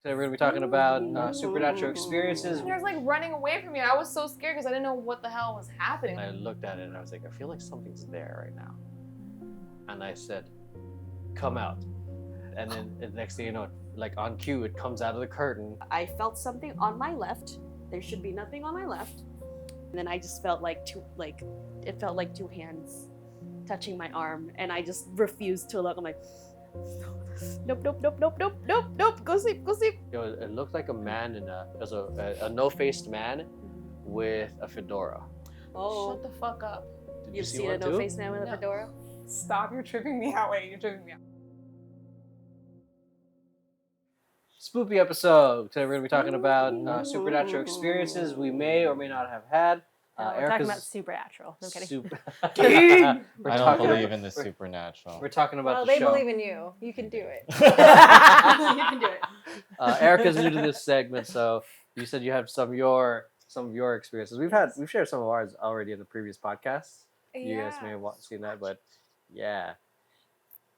Today we're going to be talking about supernatural experiences. He was like running away from me. I was so scared because I didn't know what the hell was happening. I looked at it and I was like, I feel like something's there right now. And I said, come out. And then the next thing you know, like on cue, it comes out of the curtain. I felt something on my left. There should be nothing on my left. And then I just felt it felt like two hands touching my arm, and I just refused to look. I'm like, nope, go sleep. It looked like a man it was a no-faced man with a fedora. Oh, Shut the fuck up. Did you've see seen one a too? no-faced man with a No. fedora? Stop, you're tripping me out. Wait, you're tripping me out. Spoopy episode. Today we're going to be talking about supernatural experiences we may or may not have had. We're talking about supernatural. I'm kidding. We're I don't talking believe about- in the supernatural. We're talking about Well, the they show. believe in you. You can do it. You can do it. Erica's new to this segment, so you said you have some of your experiences. We've shared some of ours already in the previous podcasts. You guys may have seen that, but yeah,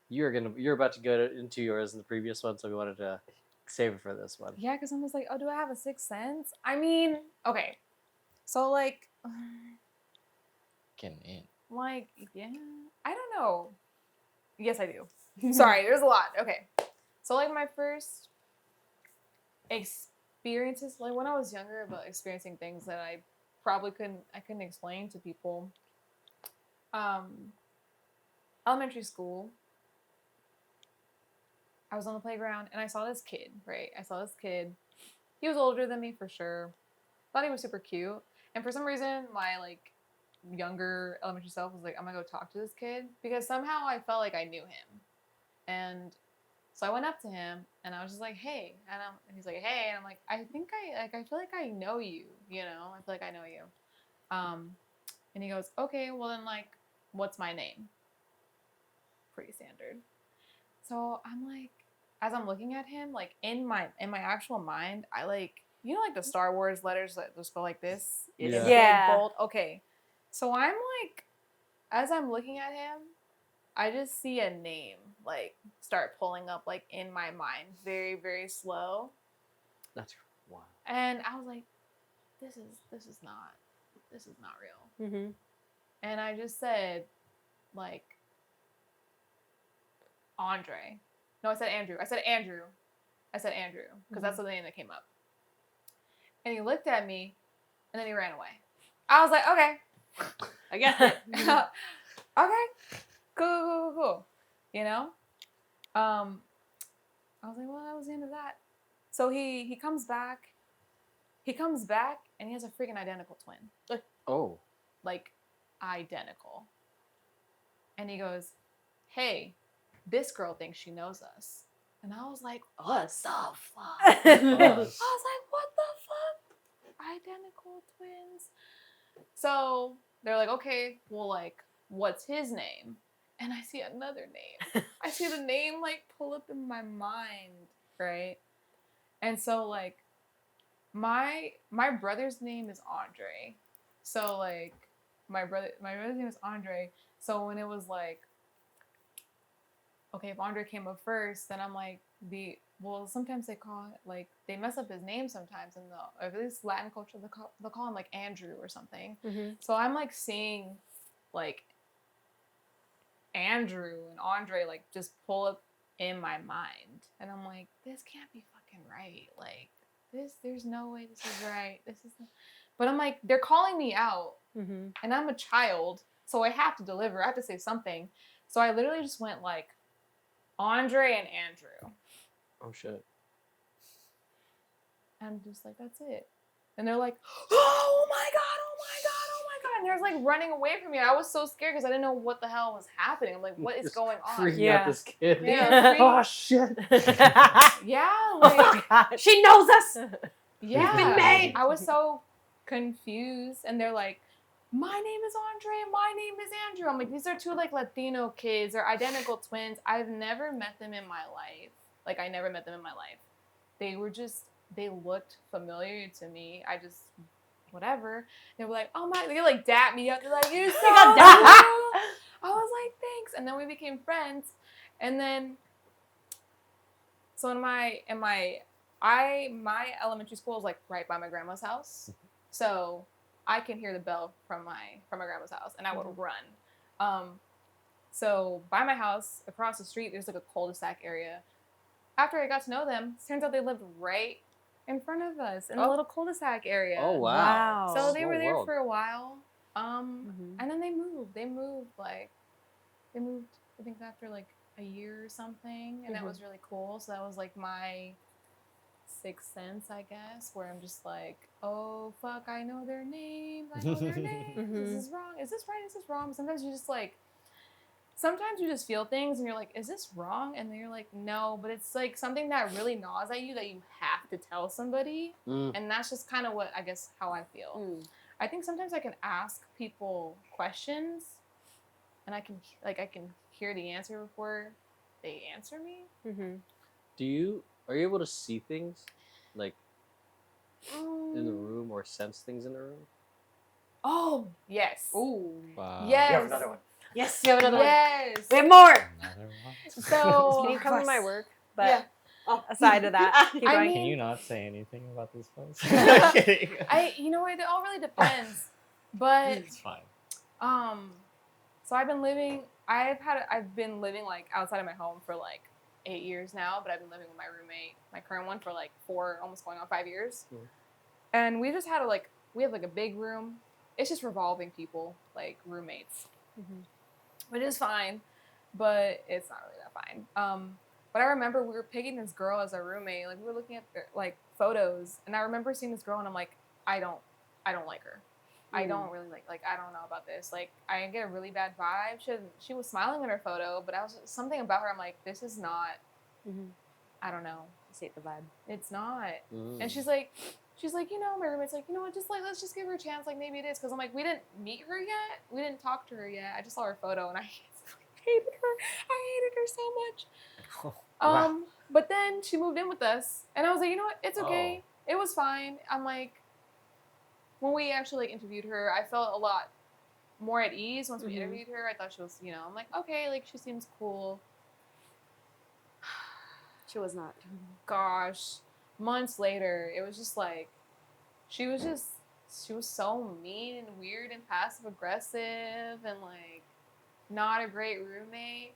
you're about to go into yours in the previous one, so we wanted to save it for this one. Yeah, because I was like, oh, do I have a sixth sense? I mean, okay. So, like, Getting in. yeah, I don't know. Yes, I do. Sorry, there's a lot. Okay. So, like, my first experiences, like, when I was younger, about experiencing things that I probably couldn't explain to people. Elementary school, I was on the playground, and I saw this kid, right? He was older than me, for sure. Thought he was super cute. And for some reason, my, like, younger elementary self was like, I'm gonna go talk to this kid. Because somehow I felt like I knew him. And so I went up to him, and I was just like, hey. And he's like, hey. And I'm like, I feel like I know you, you know? I feel like I know you. And he goes, okay, well then, like, what's my name? Pretty standard. So I'm like, as I'm looking at him, like, in my actual mind, I, like, you know, like the Star Wars letters that just go like this? Yeah. Big, Yeah. bold. Okay. So I'm like, as I'm looking at him, I just see a name, like, start pulling up, like, in my mind, very, very slow. That's wild. And I was like, this is not real. Mm-hmm. And I just said, like, Andre. No, I said Andrew. Because that's the name that came up. And he looked at me, and then he ran away. I was like, okay. I get it. Okay. Cool. You know? I was like, well, that was the end of that. So he comes back. And he has a freaking identical twin. Oh. Like, identical. And he goes, hey, this girl thinks she knows us. And I was like, what Us. the fuck? Us. I was like, what the fuck? Identical twins. So they're like, okay, well, like, what's his name? And I see another name. I see the name, like, pull up in my mind, right? And so, like, my brother's name is Andre. So, like, my brother's name is Andre. So when it was like, okay, if Andre came up first, then I'm like, sometimes they call it, like, they mess up his name sometimes in at least Latin culture, they'll call him, like, Andrew or something. Mm-hmm. So I'm, like, seeing, like, Andrew and Andre, like, just pull up in my mind. And I'm like, this can't be fucking right. Like, there's no way this is right. But I'm like, they're calling me out, Mm-hmm. and I'm a child, so I have to deliver. I have to say something. So I literally just went, like, Andre and Andrew. Oh shit. And I'm just like, that's it. And they're like, oh my God. And they're like running away from me. And I was so scared because I didn't know what the hell was happening. I'm like, what is Just going on? Freaking Yeah. out this kid. Yeah, Oh shit. Yeah, Oh like, my God. She knows us. yeah. been made. I was so confused. And they're like, my name is Andre and my name is Andrew. I'm like, these are two, like, Latino kids. They're identical twins. I've never met them in my life. Like, I never met them in my life. They looked familiar to me. Whatever. They were like, oh my, they like dapped me up. They're like, you're so cool. I was like, thanks. And then we became friends. And then, so in my my elementary school is like right by my grandma's house, so I can hear the bell from my grandma's house, and I would run. So by my house, across the street, there's like a cul-de-sac area. After I got to know them, it turns out they lived right in front of us in the little cul-de-sac area. Oh wow! So they Small were there world. for a while, and then they moved. They moved. I think after like a year or something, and that was really cool. So that was like my sixth sense, I guess, where I'm just like, oh fuck, I know their names. I know their names. Is this wrong? Is this right? Is this wrong? Sometimes you just feel things and you're like, is this wrong? And then you're like, no, but it's like something that really gnaws at you that you have to tell somebody. And that's just kind of what, I guess, how I feel. I think sometimes I can ask people questions and I can hear the answer before they answer me. Are you able to see things like in the room or sense things in the room? Oh, yes. Ooh. Wow. Yes. You have another one. Yes, you have another one. Yes. We have more. Another one? So Can you come to my work? But Yeah. Oh. aside of that, keep I going. mean- Can you not say anything about this place? you know what? It all really depends. But It's fine. so I've been living like outside of my home for like 8 years now, but I've been living with my roommate, my current one, for like 4, almost going on 5 years. And we just had we have like a big room. It's just revolving people, like roommates, which is fine, but it's not really that fine. But I remember we were picking this girl as our roommate. Like we were looking at like photos, and I remember seeing this girl, and I'm like, I don't like her. I don't really like. I don't know about this. Like I get a really bad vibe. She was smiling in her photo, but something about her. I'm like, this is not. I don't know. Just hate the vibe. It's not. And she's like, my roommate's like, what, just like, let's just give her a chance. Like maybe it is. Cause I'm like, we didn't meet her yet. We didn't talk to her yet. I just saw her photo and I hated her. I hated her so much. Wow. But then she moved in with us and I was like, you know what? It's okay. Oh. It was fine. I'm like, when we actually like interviewed her, I felt a lot more at ease once we interviewed her. I thought she was, I'm like, okay, like she seems cool. She was not. Gosh, months later, it was just like, she was so mean and weird and passive aggressive and like not a great roommate.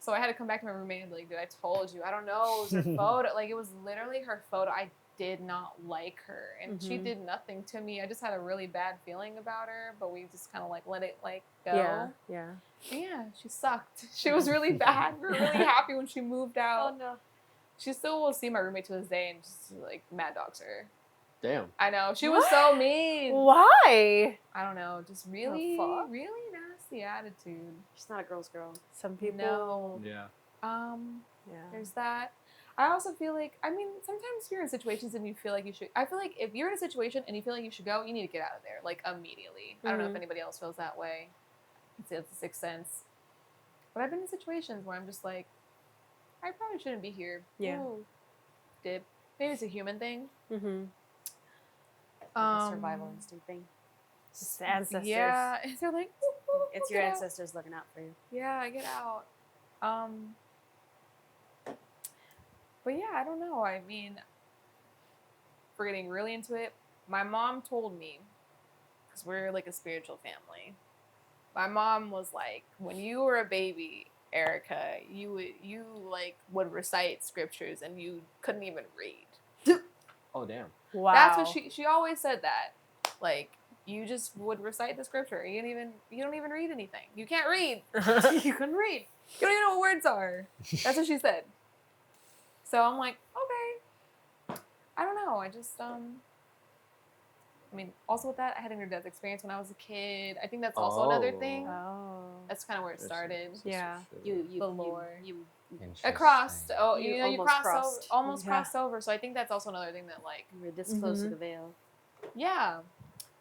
So I had to come back to my roommate and be like, dude, I told you, I don't know, it was her photo. Like it was literally her photo. I did not like her and she did nothing to me. I just had a really bad feeling about her, but we just kind of like let it like go. Yeah. Yeah, she sucked. She was really bad. We were really happy when she moved out. Oh no. She still will see my roommate to this day and just like mad dogs her. Damn. I know. She was so mean. Why? I don't know. Just really, fuck? really nasty attitude. She's not a girl's girl. Some people. No. Yeah. Yeah. There's that. I also feel like, sometimes you're in situations and you feel like you should. I feel like if you're in a situation and you feel like you should go, you need to get out of there, like immediately. I don't know if anybody else feels that way. It's a sixth sense. But I've been in situations where I'm just like, I probably shouldn't be here. Yeah. Ooh. Dip. Maybe it's a human thing. Like a survival instinct thing. Just the ancestors. Yeah. They're like, "Ooh, It's your get out." ancestors looking out for you. Yeah, get out. But yeah, I don't know. I mean, for getting really into it, my mom told me, because we're like a spiritual family. My mom was like, when you were a baby, Erica, you would recite scriptures and you couldn't even read. Oh damn. Wow. That's what she always said that. Like, you just would recite the scripture. You don't even read anything. You can't read. You couldn't read. You don't even know what words are. That's what she said. So I'm like, okay. I don't know. I just also with that, I had a near-death experience when I was a kid. I think that's also another thing. Oh. That's kind of where it started. Yeah. You The lore. You Across. Interesting. Oh, You you almost crossed crossed. over. Almost Yeah. crossed over. So I think that's also another thing that like, were this close to the veil. yeah.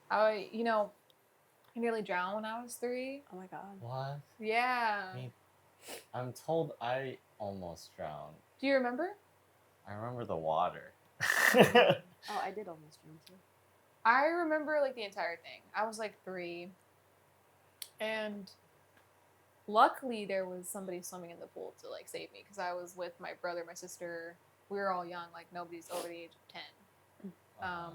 I nearly drowned when I was 3. Oh my God. What? Yeah. Me- I'm told I almost drowned. Do you remember? I remember the water. Oh, I did almost drown too. I remember like the entire thing. I was like 3. And luckily there was somebody swimming in the pool to like save me because I was with my brother, my sister, we were all young, like nobody's over the age of 10.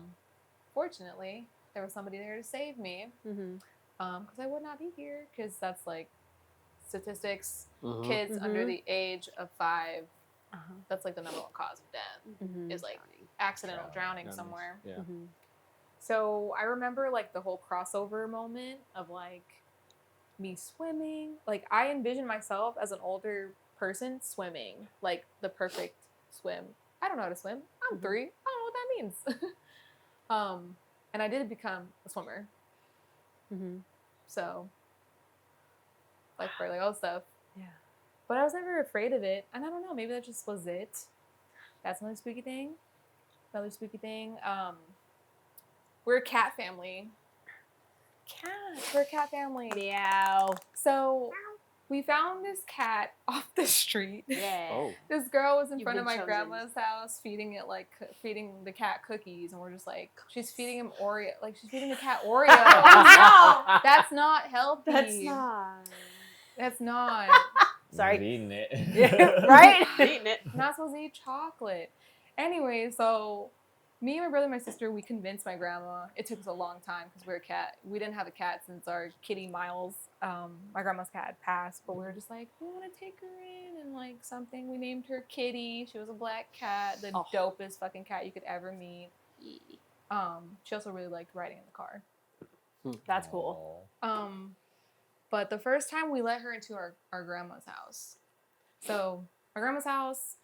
Fortunately, there was somebody there to save me, Mm-hmm. because I would not be here, because that's like statistics, Mhm. kids under Mhm. the age of 5, Uh-huh. that's like the number one cause of death, Mm-hmm. is like accidental drowning Drowning. somewhere. Yeah. Mm-hmm. So I remember like the whole crossover moment of like me swimming. Like I envisioned myself as an older person swimming, like the perfect swim. I don't know how to swim. I'm 3. I don't know what that means. And I did become a swimmer. Mm-hmm. So like for like all stuff. Yeah. But I was never afraid of it. And I don't know, maybe that just was it. That's another spooky thing. Another spooky thing. We're a cat family. Cats. We're a cat family. Meow. So we found this cat off the street. Yeah. Oh. This girl was in You've front of been my chosen. grandma's house feeding the cat cookies, and we're just like, she's feeding him Oreo, like she's feeding the cat Oreo. No. That's not healthy. That's not. That's not. Sorry. Eating it. Yeah, right? Eating it. I'm not supposed to eat chocolate. Anyway, so me, my brother, and my sister, we convinced my grandma. It took us a long time because we're a cat. We didn't have a cat since our kitty Miles, my grandma's cat, had passed. But we were just like, we want to take her in and like something. We named her Kitty. She was a black cat, the dopest fucking cat you could ever meet. She also really liked riding in the car. That's cool. But the first time we let her into our grandma's house. So our grandma's house,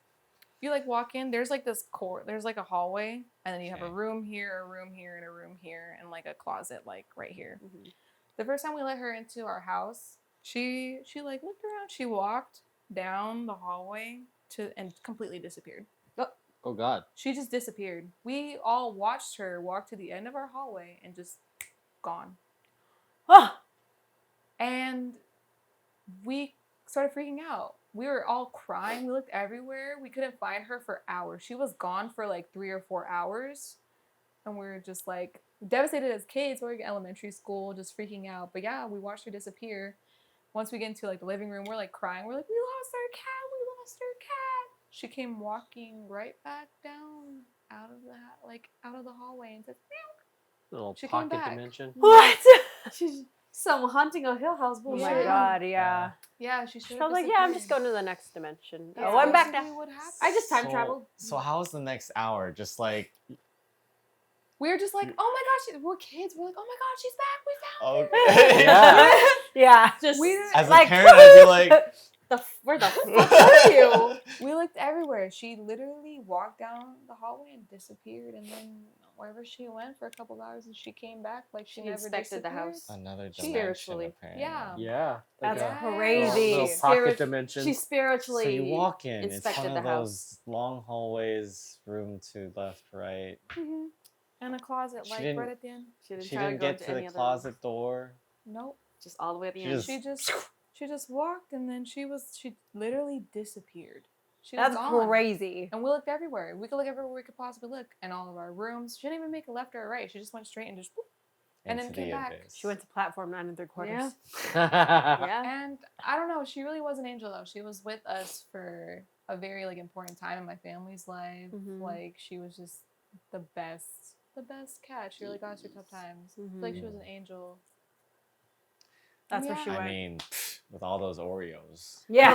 you like walk in, there's like this there's like a hallway, and then you have a room here, a room here, and a room here, and like a closet like right here. Mm-hmm. The first time we let her into our house, she like looked around, she walked down the hallway and completely disappeared. Oh God. She just disappeared. We all watched her walk to the end of our hallway and just gone. Oh. And we started freaking out. We were all crying. We looked everywhere. We couldn't find her for hours. She was gone for like 3 or 4 hours. And we were just like devastated as kids. We were in elementary school, just freaking out. But yeah, we watched her disappear. Once we get into like the living room, we're like crying. We're like, we lost our cat. We lost our cat. She came walking right back down out of the hallway and said, meow. Little She came pocket back. dimension. What? She's some hunting a Hill House Oh bullshit. my God, yeah. Yeah, she She should was have like, yeah, I'm just going to the next dimension. Yeah, Oh, I'm back basically now. what happened. I just time traveled. So how's the next hour? Just like We were just like, oh my gosh, we're kids. We're like, oh my gosh, she's back. We found her. okay. Yeah. Yeah. Just We As a Like- parent, I'd be like, where the fuck are you? We looked everywhere. She literally walked down the hallway and disappeared. And then wherever she went for a couple of hours, and she came back like she She never inspected the disappeared. house. another dimension. Spiritually. Apparently. Yeah. Yeah. That's a crazy. little pocket Spirit- dimension. She spiritually So you walk in. It's inspected one the of house. those long hallways, room to left, right. And a closet, She like didn't- right at the end. She didn't She try didn't to go get into to any the other closet door. Nope. Just all the way at the She end. just- She just walked, and then she literally disappeared. She was That's gone. crazy. And we looked everywhere. We could look everywhere we could possibly look. In all of our rooms. She didn't even make a left or a right. She just went straight and just whoop, and then into came the back. abyss. She went to platform 9 3/4. Yeah. yeah. Yeah. And I don't know, she really was an angel though. She was with us for a very like important time in my family's life. Mhm. Like she was just the best cat. She really got us through tough times. I feel like she was an angel. That's where Yeah. she I went. mean, with all those Oreos. Yeah.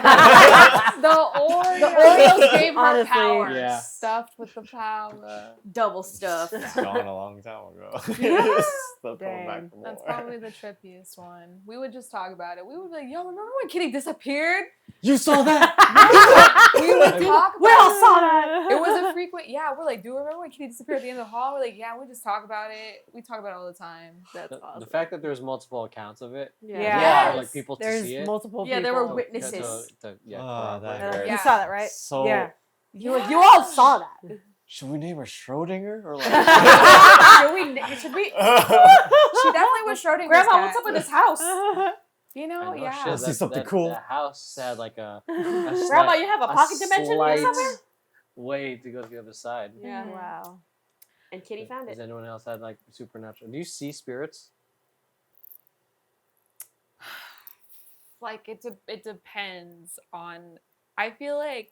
The Oreos gave her Honestly. power. Yeah. Stuffed with the power. Double stuff. It's gone a long time ago. Yeah. Still coming back Dang. for more. That's probably the trippiest one. We would just talk about it. We would be like, yo, remember when Kitty disappeared? You saw that? We would talk about We all it. saw that. It was a frequent, we're like, do you remember when Kitty disappeared at the end of the hall? We're like, yeah, we just talk about it. We talk about it all the time. That's The awesome. fact that there's multiple accounts of it. Yeah. Yeah. For, like people to There's see it. multiple Yeah, people. there were To- witnesses. yeah, Oh, that corroborate. hurts. You saw that, right? So, Yeah. You all saw that. should we name her Schrodinger or like? Should we? She definitely was Schrodinger's Grandma, cat. what's up with this house? You know, I know, yeah. shit, Let's see something cool. The house had like a Grandma, you have a pocket dimension here slight somewhere? way to go to the other side. Yeah. Wow. And Kitty found Does it. anyone else had like supernatural? Do you see spirits? Like it depends on. I feel like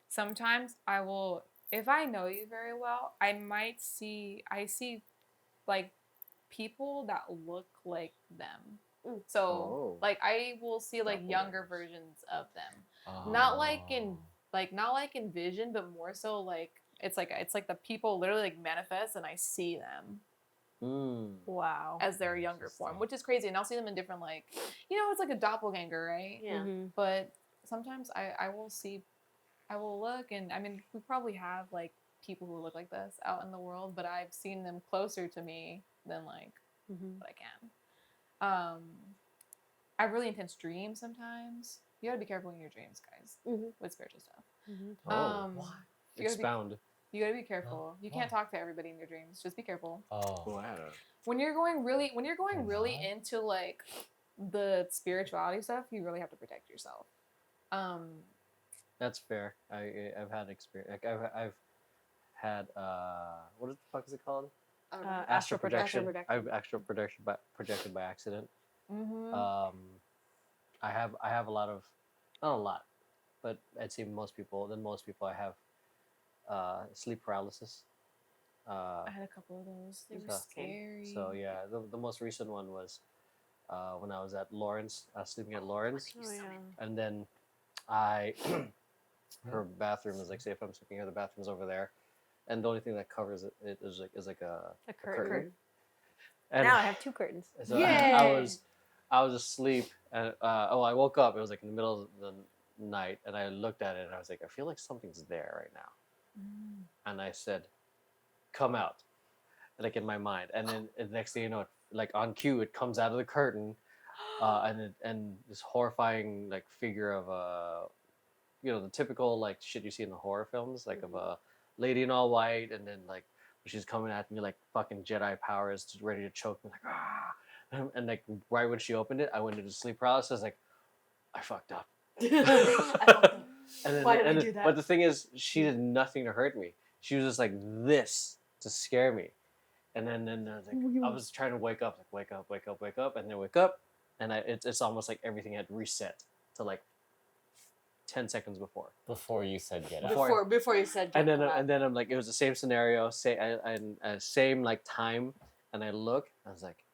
sometimes I will if I know you very well, I see like people that look like them. Mm. So Oh. like I will see like younger Doppelgangers. versions of them. Oh. Not like in vision, but more so like it's like the people literally like manifest and I see them Mm. Wow. as their younger form, Interesting. which is crazy. And I'll see them in different like it's like a doppelganger, right? Yeah. Mhm. But sometimes I will look, and I mean we probably have like people who look like this out in the world, but I've seen them closer to me than like Mhm. what I can. I have really intense dreams sometimes. You gotta be careful in your dreams, guys, Mhm. with spiritual stuff. Mhm. Oh. You gotta be Expound. You gotta be careful. You can't Why? talk to everybody in your dreams. Just be careful. Oh. Wow. When you're going really not? into like the spirituality stuff, you really have to protect yourself. That's fair. I've had experience. Like I've had what the fuck is it called? Astral projection. Astral projection. I've astral projected by accident. Mm-hmm. I have a lot of, not a lot, but I'd say most people I have sleep paralysis. I had a couple of those. They were so- scary. So yeah, the most recent one was when I was at Lawrence, sleeping at Lawrence, Oh yeah. and then I her bathroom is like, say if I'm sleeping here, the bathroom's over there, and the only thing that covers it is like a A curtain. And Now I have 2 curtains. so Yay! I was asleep, and I woke up. It was like in the middle of the night, and I looked at it, and I was like, I feel like something's there right now, and I said, "Come out," like in my mind, and then the next thing you know, like on cue, it comes out of the curtain, and this horrifying like figure of the typical like shit you see in the horror films, like of a lady in all white, and then like she's coming at me like fucking Jedi powers, just ready to choke me, like ah, and like right when she opened it, I went into sleep paralysis, like I fucked up. And then, Why did we do that? But the thing is, she did nothing to hurt me. She was just like this to scare me, and then I was like, I was trying to wake up, like wake up, and then wake up, and it's almost like everything had reset to like 10 seconds before. Before you said get out. Before you said And get then out. and then I'm like, it was the same scenario, same like time, and I look, I was like,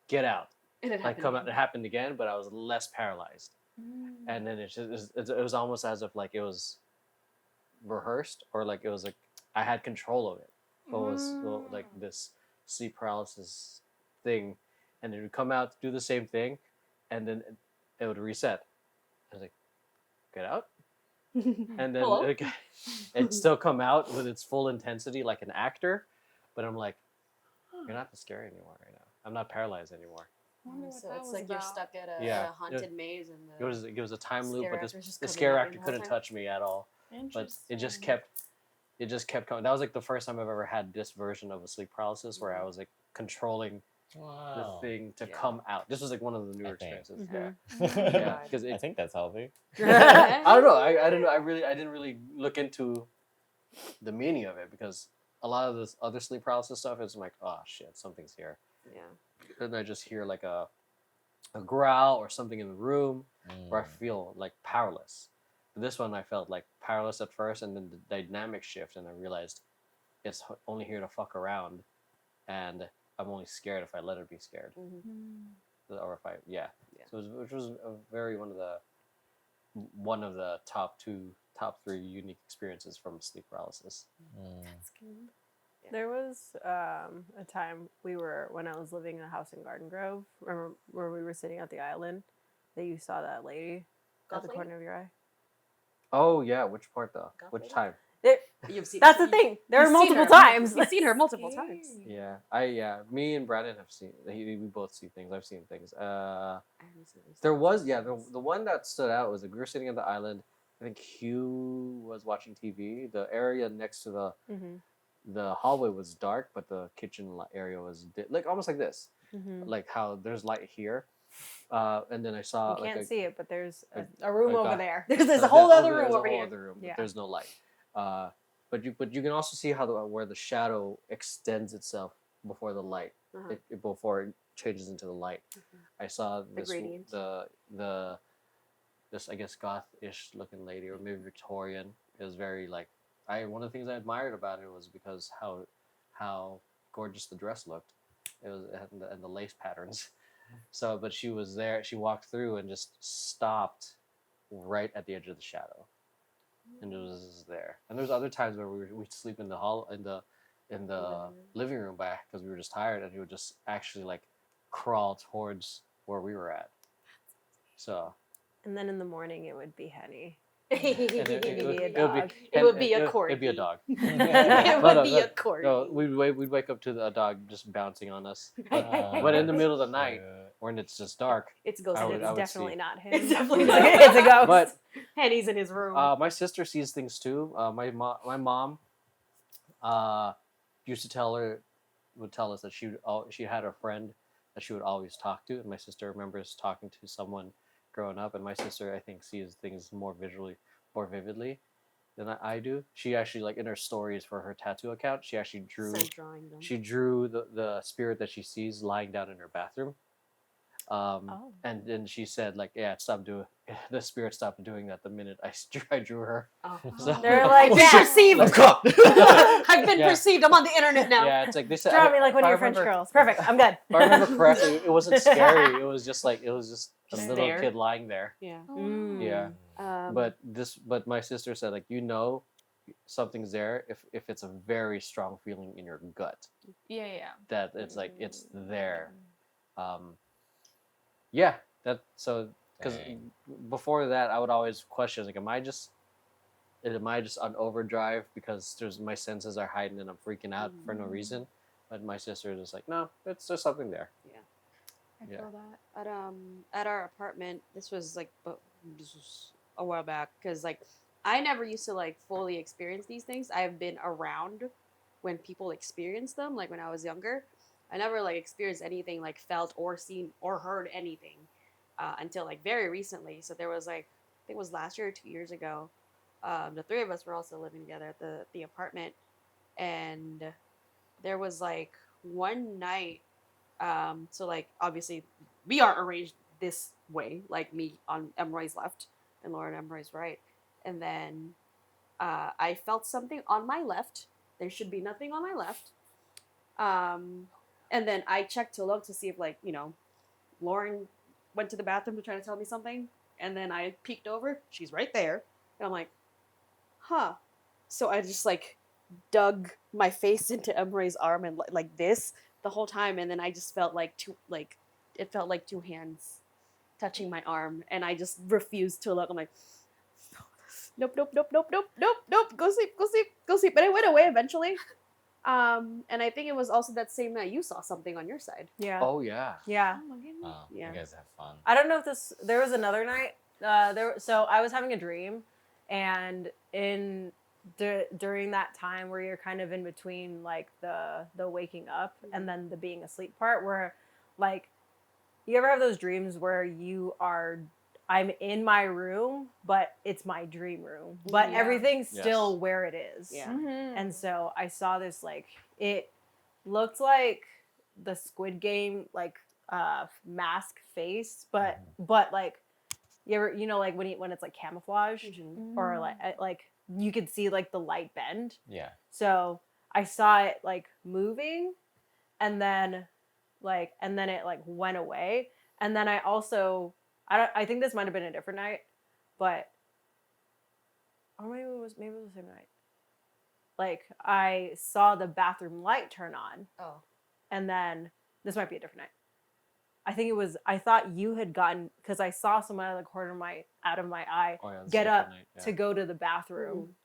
get out, And it like happened come out. again. It happened again, but I was less paralyzed, and then it was almost as if like it was rehearsed, or like it was like I had control of it. But it was like this sleep paralysis thing, and it would come out, do the same thing, and then it would reset. I was like, get out. And then Hello? it'd still come out with its full intensity like an actor, but I'm like, you're not scary anymore right now. I'm not paralyzed anymore. So it's like you're stuck at a, Yeah. at a haunted maze, and It was a time loop, scare but actor's just the coming scare at you actor the whole couldn't time? touch me at all. But it just kept coming. That was like the first time I've ever had this version of a sleep paralysis where I was like controlling Wow. the thing to Yeah. come out. This was like one of the newer I think. experiences. Mhm. Yeah, yeah. because I think that's healthy. I don't know. I don't know. I didn't really look into the meaning of it, because a lot of this other sleep paralysis stuff is like, oh shit, something's here. Yeah. And I just hear like a growl or something in the room, where I feel like powerless. But this one I felt like powerless at first, and then the dynamic shift, and I realized it's only here to fuck around, and I'm only scared if I let it be scared, or if I Yeah. So which was a very one of the top 3 unique experiences from sleep paralysis. There was a time when I was living in a house in Garden Grove, remember where we were sitting at the island, that you saw that lady at Goth the lady? corner of your eye? Oh yeah, which part though? Goth Which lady? time? You've seen. That's the thing. There You've were seen multiple her. times. You've seen her multiple times. Yeah, me and Brandon have seen. We both see things. I've seen things. I haven't seen her There was since. the one that stood out was that we were sitting at the island. I think Hugh was watching TV. The area next to the hallway was dark, but the kitchen area was like almost like this, like how there's light here, and then I saw You like can't see it, but there's a- a room a over guy- there. There's a whole other room there's a over whole here. other room, but Yeah. there's no light. But you can also see how where the shadow extends itself before the light, Uh-huh. before it changes into the light. I saw this gradient. this I guess goth-ish looking lady, or maybe Victorian. It was very like one of the things I admired about it was because how gorgeous the dress looked. It had the lace patterns. So, but she was there. She walked through and just stopped right at the edge of the shadow, and it was there. And there's other times where we'd sleep in the hall in the living room back because we were just tired, and he would just actually like crawl towards where we were at. So. And then in the morning it would be Henny. It would be a corgi. It'd be a dog. It would be a corgi. No, we'd wake up to a dog just bouncing on us. But in the middle of the night, when it's just dark, It's a ghost. I would- It's I definitely see. not him. It's definitely not It's a ghost. but Henny's in his room. my sister sees things too. My mom used to would tell us that she had a friend that she would always talk to, and my sister remembers talking to someone growing up, and my sister I think sees things more vividly than I do. She actually, like, in her stories for her tattoo account, she actually drew drawing them. she drew the spirit that she sees lying down in her bathroom. And then she said, like, yeah, the spirit stopped doing that the minute I drew her. So- They're like, Yeah. perceived. I've been Yeah. perceived. I'm on the internet now. Yeah, it's like they said. Draw me like one if of I your French remember- girls. Perfect. I'm good. If I remember correctly, it wasn't scary. It was just a Just little there. kid lying there. Yeah. Mm. Yeah. Um, But my sister said, like, something's there if it's a very strong feeling in your gut Yeah. that it's like it's there. Yeah, because Dang. before that I would always question, like, am I just on overdrive because my senses are heightened and I'm freaking out for no reason? But my sister is just like, no, there's something there. I Yeah. feel that. at our apartment, this was a while back, because like I never used to like fully experience these things. I've been around when people experience them, like when I was younger. I never like experienced anything, like felt or seen or heard anything until like very recently. So there was like, I think it was last year or 2 years ago. The three of us were also living together at the apartment, and there was like one night. So like obviously we are arranged this way, like me on Emeroy's left and Lauren Emeroy's right, and then I felt something on my left. There should be nothing on my left. And then I checked to look to see if, like, Lauren went to the bathroom to try to tell me something, and then I peeked over. She's right there, and I'm like, huh. So I just like dug my face into Emeroy's arm and like this the whole time, and then I just felt like it felt like two hands touching my arm, and I just refused to look. I'm like, nope, go sleep. But it went away eventually. And I think it was also that same night you saw something on your side. Yeah. Oh yeah. Yeah. Oh my goodness. Oh, Yeah. you guys have fun. I don't know if there was another night. So I was having a dream, and during that time where you're kind of in between like the waking up and then the being asleep part, where like you ever have those dreams where I'm in my room, but it's my dream room, but Yeah. everything's still Yes. where it is. Yeah. Mm-hmm. And so I saw this, like, it looked like the Squid Game, like, mask face, but like, like when it's like camouflage, or like you could see like the light bend. Yeah. So I saw it like moving, and then it like went away. And then I also, I think this might have been a different night, or maybe it was the same night. Like, I saw the bathroom light turn on, Oh. and then this might be a different night. I thought you had gotten, because I saw someone out of the corner out of my eye Oh, yeah, that's get a up different night, to go to the bathroom,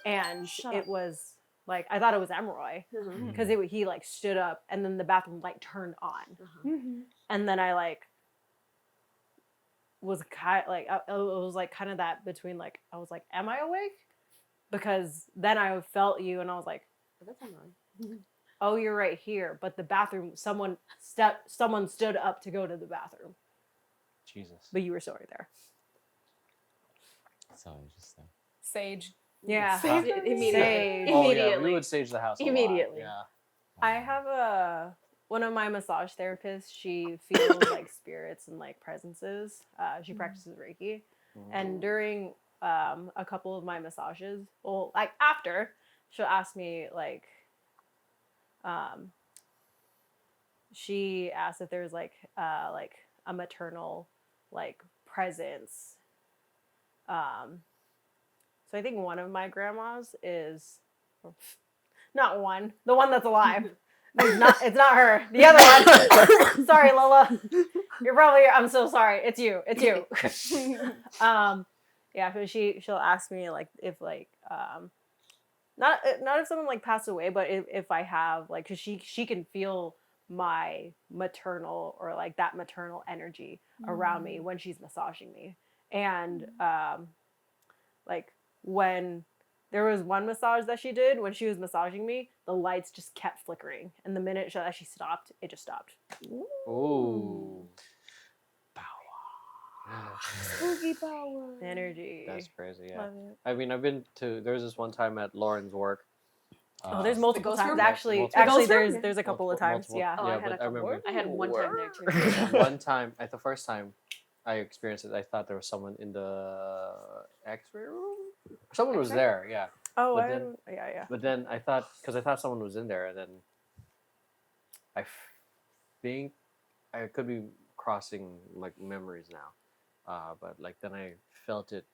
and Shut it up. was like, I thought it was Emeroy, Mhm. because he like stood up, and then the bathroom light turned on, Mm-hmm. and then I like was kind like, it was like kind of that between, like, I was like, am I awake? Because then I felt you, and I was like, But that's annoying. oh, you're right here. But the bathroom, someone stood up to go to the bathroom, Jesus. but you were still right there. So interesting. Sage. Yeah. Sage it immediately. Sage. Oh yeah, we Immediately. would sage the house a lot. Immediately. Yeah. I have one of my massage therapists. She feels like spirits and like presences. She practices Reiki, and during a couple of my massages, well, like after, she'll ask me like, she asked if there's like a maternal like presence. So I think one of my grandmas is not one, the one that's alive. It's not her. The other one. Sorry, Lola. You're probably. I'm so sorry. It's you. It's you. Yeah. So she'll ask me like if like not if someone like passed away, but if I have like, cause she can feel my maternal or like that maternal energy around me when she's massaging me, and like when there was one massage that she did when she was massaging me, the lights just kept flickering, and the minute that she stopped, it just stopped. Ooh. Spooky power. Energy. That's crazy. Yeah. Love it. I mean, I've been to. There was this one time at Lauren's work. Oh, there's multiple ghost times. room? Actually, Multiple- actually, The ghost room? there's a couple of times. multiple- Yeah. Oh, Yeah, I had but a I couple. remember- I had one time there too. One time, at the first time I experienced it, I thought there was someone in the X-ray room. Someone was X-ray? there, yeah. Oh, But then- yeah. But then I thought, because I thought someone was in there, and then I think I could be crossing like memories now, but like then I felt it.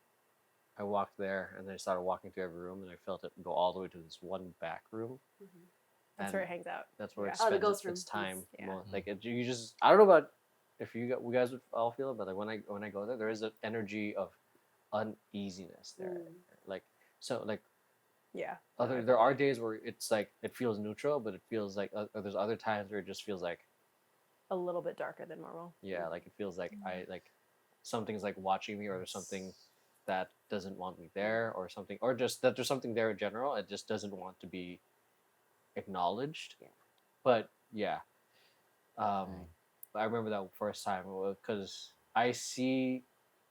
I walked there, and then I started walking through every room, and I felt it go all the way to this one back room. That's and where it hangs out. That's where Yeah. it Oh, the spends ghost its room. time. Yeah. Well, like you just, I don't know about if you guys would all feel it, but like when I go there, there is an energy of uneasiness there. Mm. Like so, like Yeah. there are days where it's like it feels neutral, but it feels like there's other times where it just feels like A little bit darker than normal. yeah, like it feels like I like something's like watching me, or there's something that doesn't want me there, or something, or just that there's something there in general. It just doesn't want to be acknowledged. Yeah. But yeah, I remember that first time because I see.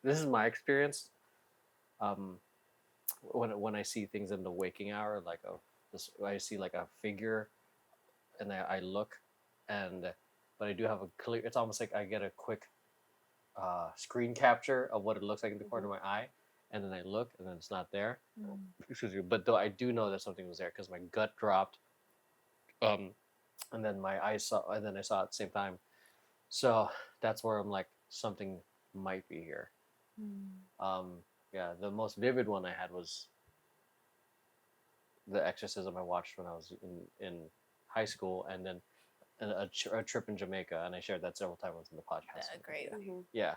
This is my experience. When I see things in the waking hour, like I see like a figure, and I look, but I do have a clear. It's almost like I get a quick screen capture of what it looks like in the corner of my eye, and then I look, and then it's not there. Excuse me, but though I do know that something was there because my gut dropped, and then my eyes saw, and then I saw it at the same time. So that's where I'm like, something might be here. Yeah, the most vivid one I had was the exorcism I watched when I was in high school, and then a trip in Jamaica, and I shared that several times in the podcast. Great. Yeah.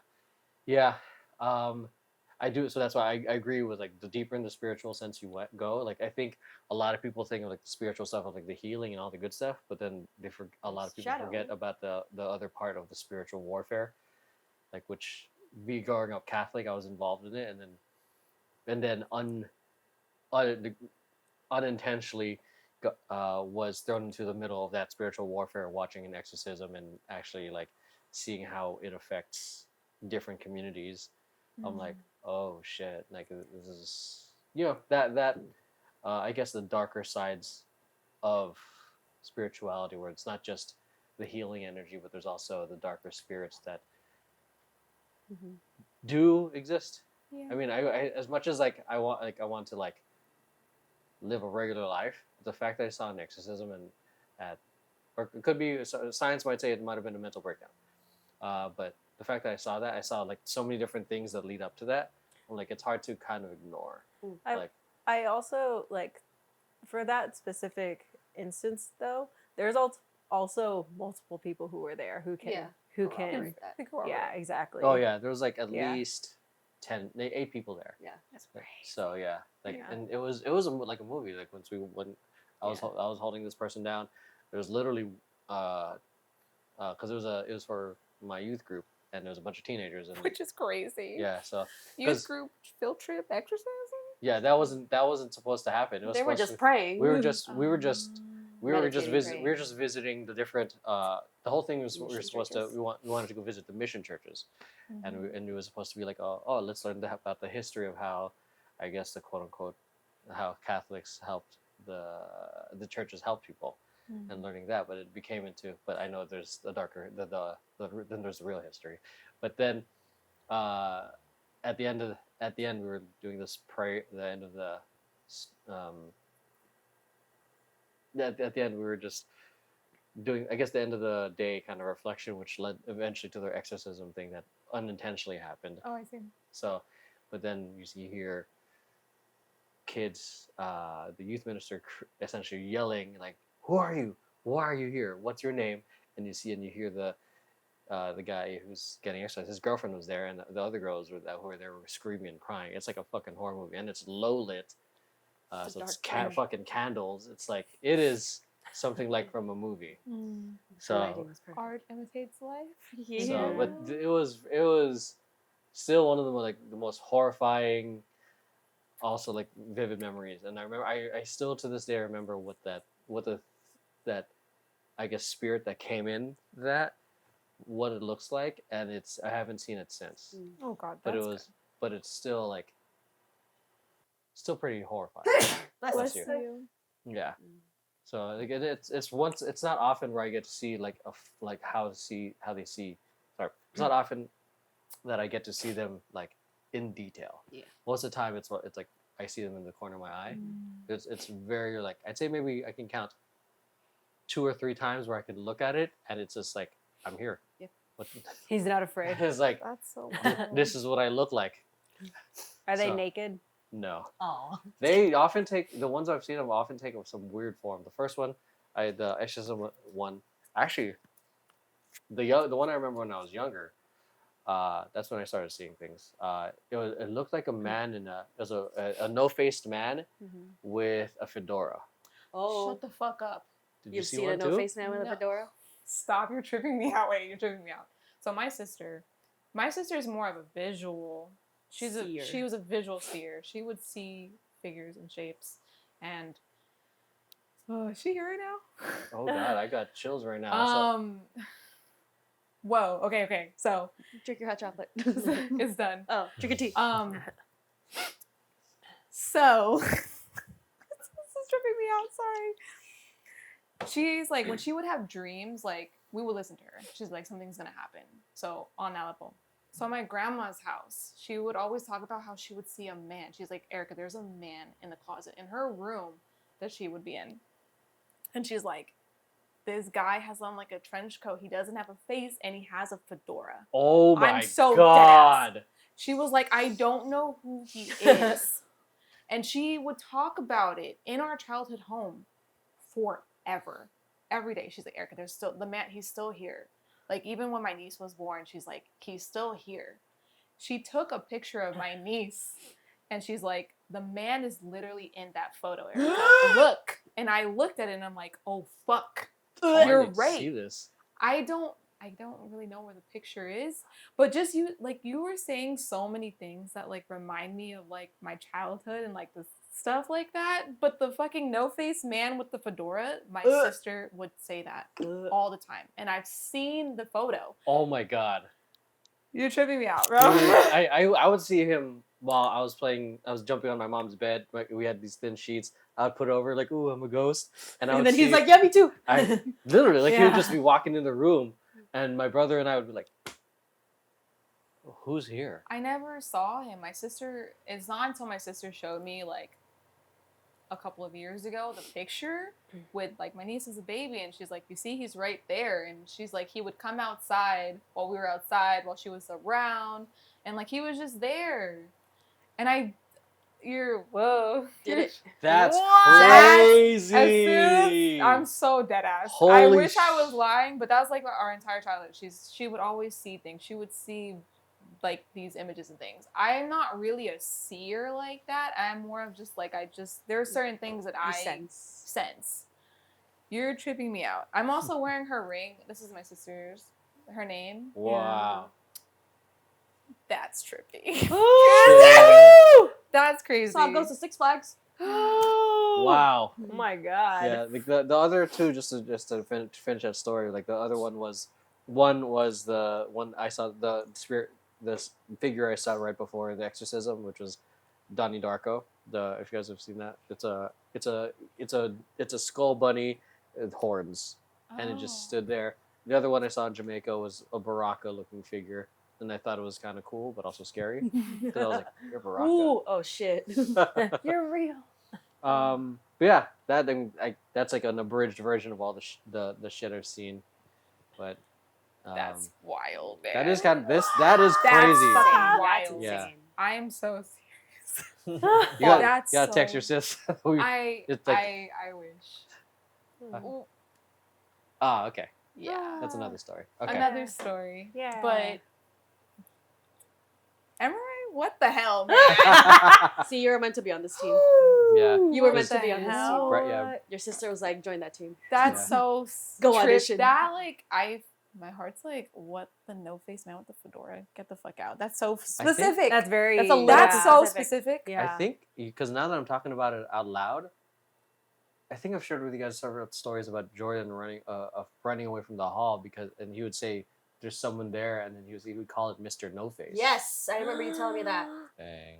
I do. So that's why I agree with like the deeper in the spiritual sense you go. Like I think a lot of people think of like the spiritual stuff of like the healing and all the good stuff, but then a lot of people Shadow. forget about the other part of the spiritual warfare, like which me growing up Catholic, I was involved in it, and then unintentionally was thrown into the middle of that spiritual warfare, watching an exorcism and actually like seeing how it affects different communities. I'm like, oh shit, like this is that I guess the darker sides of spirituality, where it's not just the healing energy, but there's also the darker spirits that do exist. Yeah. I mean, I as much as like I want to like live a regular life, the fact that I saw an exorcism or it could be, science might say it might have been a mental breakdown, but the fact that I saw like so many different things that lead up to that, I'm like, it's hard to kind of ignore. I also like, for that specific instance though, there's also multiple people who were there who can yeah, exactly. Oh yeah, there was like at Yeah. least 8 people there. Yeah. That's great. So yeah, like Yeah. and it was like a movie. Like when I was holding this person down, there was literally because it was for my youth group, and there was a bunch of teenagers, and Which is crazy. yeah, so Youth group field trip exercising. yeah, that wasn't supposed to happen. It was They were supposed just to, praying. we were just Meditating, we were just visiting the different the whole thing was we were Mission supposed churches. to we wanted to go visit the mission churches, and it was supposed to be like oh let's learn about the history of how, I guess, the quote unquote, how Catholics helped the churches help people, and learning that. But it became into, but I know there's the darker then there's the real history, but then at the end we were doing this prayer. The end of the at the end we were just doing, I guess, the end of the day kind of reflection, which led eventually to their exorcism thing that unintentionally happened. Oh, I see. So, but then you hear kids, the youth minister essentially yelling like, "Who are you? Why are you here? What's your name?" And you hear the guy who's getting exercise. His girlfriend was there, and the other girls were there were screaming and crying. It's like a fucking horror movie, and it's low lit. It's a So it's dark film. fucking candles. It's like it is something like from a movie. The lighting So, was perfect. Art imitates life. Yeah. so but it was still one of the most horrifying, also like vivid memories. And I remember I still to this day remember that I guess spirit that came in that, what it looks like, and I haven't seen it since. Oh God, But that's but it's still like still pretty horrifying. Bless Bless you. you. Yeah. So like it's not often where I get to see like how they see. Sorry, it's not often that I get to see them like in detail. Yeah. Most of the time it's like I see them in the corner of my eye. It's very like, I'd say maybe I can count 2 or 3 times where I could look at it and it's just like, I'm here. Yep. He's not afraid. It's like, That's so. this is what I look like. Are they So- naked? No. Oh. They often take, the ones I've seen them often take some weird form. The first one, the exorcism one, actually, the one I remember when I was younger, that's when I started seeing things. It looked like a man it was a no-faced man with a fedora. Oh, Shut the fuck up. Did you you've see seen a one too? no-face man with a No. fedora? Stop! You're tripping me out. Wait, you're tripping me out. So my sister is more of a visual. Seer. She was a visual seer. She would see figures and shapes, and oh, is she here right now? Oh God, I got chills right now. Whoa. Okay. So Drink your hot chocolate. it's done. Oh, drink a tea. So this is tripping me out. Sorry. She's like, when she would have dreams, like we would listen to her. She's like, something's gonna happen. So on that level. So at my grandma's house, she would always talk about how she would see a man. She's like, Erica, there's a man in the closet in her room that she would be in. And she's like, this guy has on like a trench coat. He doesn't have a face and he has a fedora. Oh my I'm so God. She was like, I don't know who he is. And she would talk about it in our childhood home forever. Every day. She's like, Erica, there's still the man, he's still here. Like, even when my niece was born, she's like, he's still here. She took a picture of my niece and she's like, the man is literally in that photo, Erica. Look. And I looked at it and I'm like, oh, fuck. Oh, I You're need to right. see this. I don't really know where the picture is, but just you were saying so many things that like remind me of like my childhood and like the stuff like that. But the fucking no-face man with the fedora, my sister would say that all the time, and I've seen the photo. Oh my God. You're tripping me out, bro. I would see him while I was jumping on my mom's bed. We had these thin sheets. I would put over like, ooh, I'm a ghost. And And then he's like, yeah, me too. I literally, like, he would Yeah. just be walking in the room, and my brother and I would be like, who's here? I never saw him. It's not until my sister showed me like a couple of years ago the picture with like my niece as a baby, and she's like, you see, he's right there. And she's like, he would come outside while we were outside while she was around, and like he was just there. And whoa. Did it? That's What? crazy. I'm so dead ass. I Holy wish I was lying, but that was like our entire childhood. She would always see things. She would see like these images and things. I'm not really a seer like that. I'm more of just like there are certain things that I sense. You're tripping me out. I'm also wearing her ring. This is my sister's. Her name. Wow. That's trippy. Shit. That's crazy. Saw goes to Six Flags. Wow. Oh my God. Yeah, the other two, just to finish that story, like the other one was the one I saw, the spirit, this figure I saw right before the exorcism, which was Donnie Darko. If you guys have seen that, it's a skull bunny with horns, and it just stood there. The other one I saw in Jamaica was a Baraka looking figure, and I thought it was kind of cool, but also scary because I was like, "You're Baraka." Ooh, oh shit. You're real. But yeah, that's like an abridged version of all the shit I've seen, but That's wild, man. that is kind of that is That's crazy. fucking That's wild. Yeah. insane. I am so serious. You got That's you gotta text so- your sis. It's like- I wish. Ooh, Okay, yeah. that's another story. Okay, Another story. Yeah. But Emeroy, what the hell, man? See, you were meant to be on this team. Yeah. You were What meant to the be on this hell? team. Right, yeah. Your sister was like, join that team. That's Yeah. so Go trip. audition. That my heart's like, what the no face man with the fedora? Get the fuck out. That's so think specific. That's very. That's a little That's so specific. specific. Yeah. I think because now that I'm talking about it out loud, I think I've shared with you guys several stories about Jordan running away from the hall and he would say there's someone there, and then he would call it Mr. No Face. Yes, I remember you telling me that. Dang,